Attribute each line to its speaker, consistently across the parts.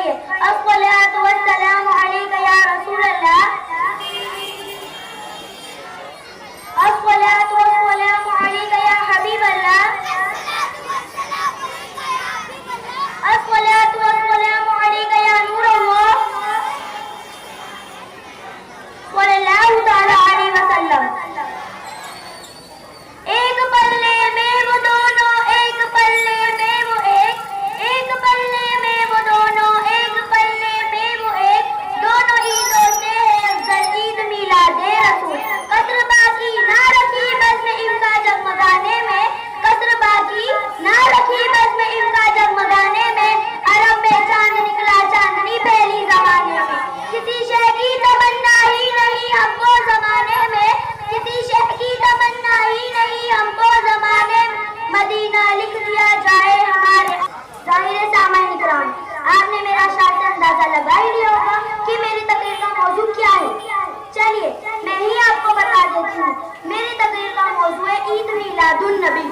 Speaker 1: پڑھیے الصلاۃ والسلام علیک یا رسول اللہ، الصلاۃ والسلام علیک یا حبیب اللہ، الصلاۃ والسلام علیک یا نور اللہ صلی اللہ تعالی علیہ وسلم۔ ایک پلے میں وہ دونوں، ایک پلے میں وہ ایک، ایک پلے میں وہ دونوں، ایک پلے میں وہ ایک، دونوں عیدوں سے ہے افضل عید میلاد رسول۔ قدر باقی نہ رکھی بس میں ان کا جگمگانے میں، قدر باقی نہ رکھی بس میں ان کا جگمگانے میں، عرب میں چاند نکلا چاندنی پہلی زمانے میں، کسی شے کی تمنا ہی نہیں ہم کو زمانے میں، کسی شے کی تمنا ہی نہیں ہم کو زمانے میں، مدینہ لکھ دیا جائے ہمارے۔ ظاہر سامعین کرام، آپ نے میرا شاید سے اندازہ لگا ہی لیا ہوگا کہ میری تقریر کا موضوع کیا ہے۔ چلیے میں ہی آپ کو بتا دیتی ہوں، میری تقریر کا موضوع ہے عید میلاد النبی۔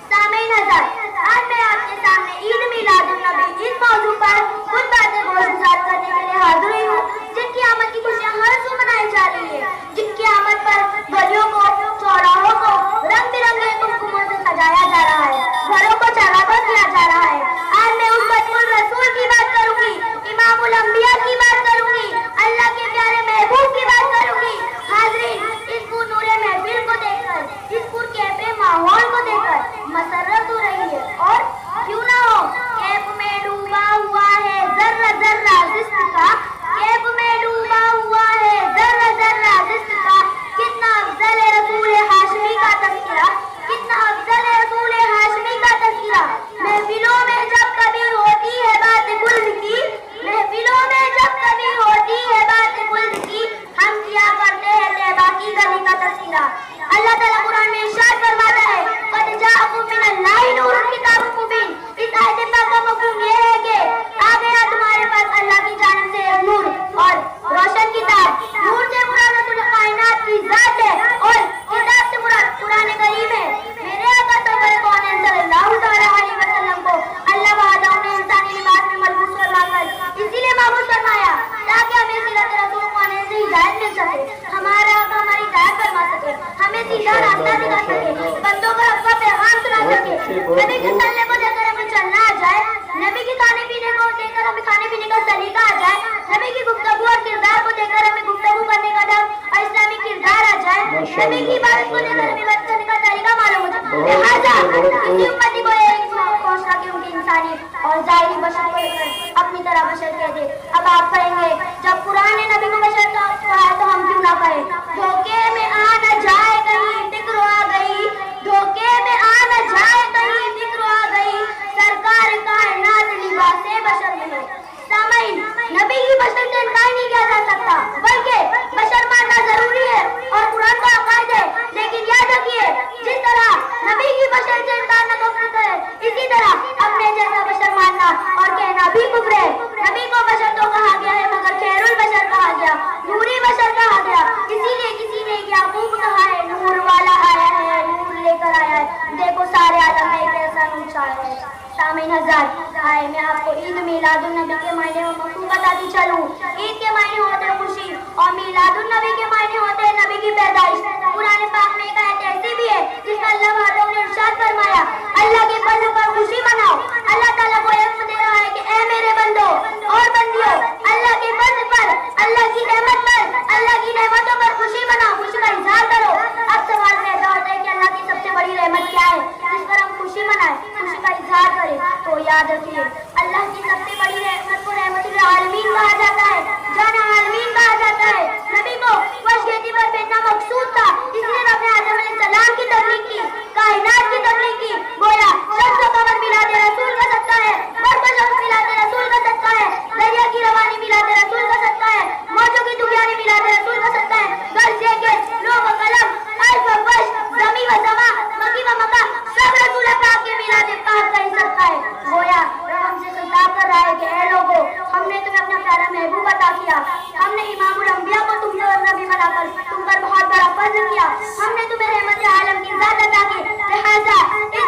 Speaker 1: سامعین حضرات، آج میں آپ کے سامنے عید میلاد النبی اس موضوع پر کچھ باتیں گزار کرنے کے لیے حاضر ہوئی ہوں، جن کی آمد کی خوشیاں ہر سو منائی جا رہی ہے، جن کی آمد پر گلیوں کو، چوراہوں کو رنگ برنگے کمکموں سے سجایا جا رہا ہے، گھروں کو چراغاں کیا جا رہا ہے۔ آج میں اس ختم الرسول کی بات کروں گی، امام الانبیاء کی بات کروں گی، اللہ کے پیارے محبوب کی بات کروں گی۔ حاضرین، اس پر نور محفل کو دیکھ کر، اس پر کیفے ماحول کو دیکھ کر مسرت ہو رہی ہے، اور کیوں نہ ہو، کیف میں ڈوبا ہوا ہے ذرہ ذرہ رزق کا، کیف میں ڈوبا ہوا ہے ذرہ ذرہ رزق کا، کتنا افضل ہے رسول ہاشمی کا تذکرہ، کتنا افضل ہے رسول ہاشمی کا تذکرہ۔ محفلوں میں جب کبھی ہوتی ہے بات گل کی، محفلوں میں جب کبھی ہوتی ہے بات گل کی، ہم کیا کرتے ہیں طیبہ کی گلی کا تذکرہ۔ اللہ تعالیٰ قرآن میں ارشاد فرماتا ہے قد جاءکم من اللہ نور کتاب مبین۔ اس آیت پاک کا مفہوم یہ ہے کہ آ گیا تمہارے پاس اللہ کی جانب سے نور اور روشن کتاب۔ نور سے مراد رسول کائنات کی ذات ہے اور کتاب سے مراد قرآن کریم ہے۔ میرے آقا سرور کونین صلی اللہ تعالی علیہ وسلم کو اللہ وحدہ نے انسانی لباس میں ملبوس فرما کر اسی لیے معبود فرمایا تاکہ ہمیں سیرت رسول کونین سے ہدایت مل سکے، ہمارا آقا ہماری ہدایت فرما سکے، ہمیں سیدھا راستہ دکھا سکے، بندوں کو حق کا پیغام سنا سکے، نبی کے سلے کو دے کر ہمیں چلنا آ جائے، نبی کے کھانے پینے کو دے کر ہمیں کھانے پینے کا سلیقہ آ جائے، نبی کی گفتگو اور کردار کو دے کر ہمیں گفتگو کرنے کا ڈھنگ اور اسلامی کردار آ جائے، نبی کی عبادت کو دے کر ہمیں عبادت کرنے کا طریقہ معلوم ہو جائے۔ لہٰذا کسی امتی کو یہ پہنچنا کہ ان کی انسانی اور ظاہری بشر کو اپنی طرح بشر کہہ دے۔ اب آپ کہیں گے جب قرآن نے نبی کو بشر کہا ہے تو ہم کیوں نہ کہیں؟ دھوکے میں آ نہ جائے کہیں فکر آ گئی، دھوکے میں آ نہ جائے کہیں فکر آ گئی، سرکار کائنات لباس بشر میں ہے۔ سامعین، نبی کی بشر سے انکار نہیں کیا جا سکتا، بلکہ بشر ماننا ضروری ہے اور قرآن کا عقائد ہے، لیکن یاد رکھیے جس طرح نبی کی بشر سے انکار نہ کفر ہے، اسی طرح اپنے جیسا بشر ماننا اور کہنا بھی کفر ہے۔ نبی کو بشر تو کہا گیا ہے مگر خیر البشر کہا گیا، نوری بشر کہا گیا، اسی لیے کسی نے یعقوب کہا ہے نور والا آیا ہے، نور لے کر آیا ہے، دیکھو سارے عالم میں کیسا نور چھایا ہے۔ سامعین حضرات، آئے میں آپ کو عید میلاد النبی کے معنی اور مفہوم بتاتی چلوں۔ عید کے معنی ہوتے ہیں خوشی اور میلاد النبی کے معنی ہوتے ہیں نبی کی پیدائش۔ قرآن پاک میں ایک آیت ایسی بھی ہے جس میں اللہ وحدہ نے ارشاد فرمایا اللہ کے فضل پر خوشی مناؤ۔ اللہ تعالیٰ کو حکم دے رہا ہے کہ اے میرے بندو اور بندیوں، اللہ کے فضل پر، اللہ کی نعمت پر، اللہ کی نعمتوں پر خوشی مناؤ، خوشی کا اظہار کرو۔ اب سوال پیدا ہوتا ہے کہ اللہ کی سب سے بڑی رحمت کیا ہے جس پر ہم خوشی منائیں، خوشی کا اظہار کریں؟ تو یاد رکھیے اللہ کی سب سے بڑی رحمت کو رحمت العالمین کہا جاتا ہے، جان عالمین کہا جاتا ہے۔ نبی کو وحشیتی پر بھیجنا مقصود تھا، اس لیے رب نے آدم علیہ السلام کی تبلیغ کی، کائنات کی تبلیغ کی، گویا شمس و قمر میلاد رسول کا صدقہ ہے، برق و شمس میلاد رسول کا صدقہ ہے، دریا کی روانی میلاد رسول کا صدقہ ہے، موجوں کی طغیانی میلاد رسول کا صدقہ ہے، غرض یہ کہ لوح و قلم، الف و وش، زمین و سما، مکی و مکہ، سب رسول پاک کے میلاد پاک کا ہی صدقہ ہے۔ گویا ہم سے خطاب کر رہا ہے کہ اے لوگوں، ہم نے تمہیں اپنا پیارا محبوب عطا کیا، ہم نے امام الانبیاء کو تم پر نبی بنا کر تم پر بہت بڑا فضل کیا، ہم نے تمہیں رحمت عالم کی ذات عطا کی، لہٰذا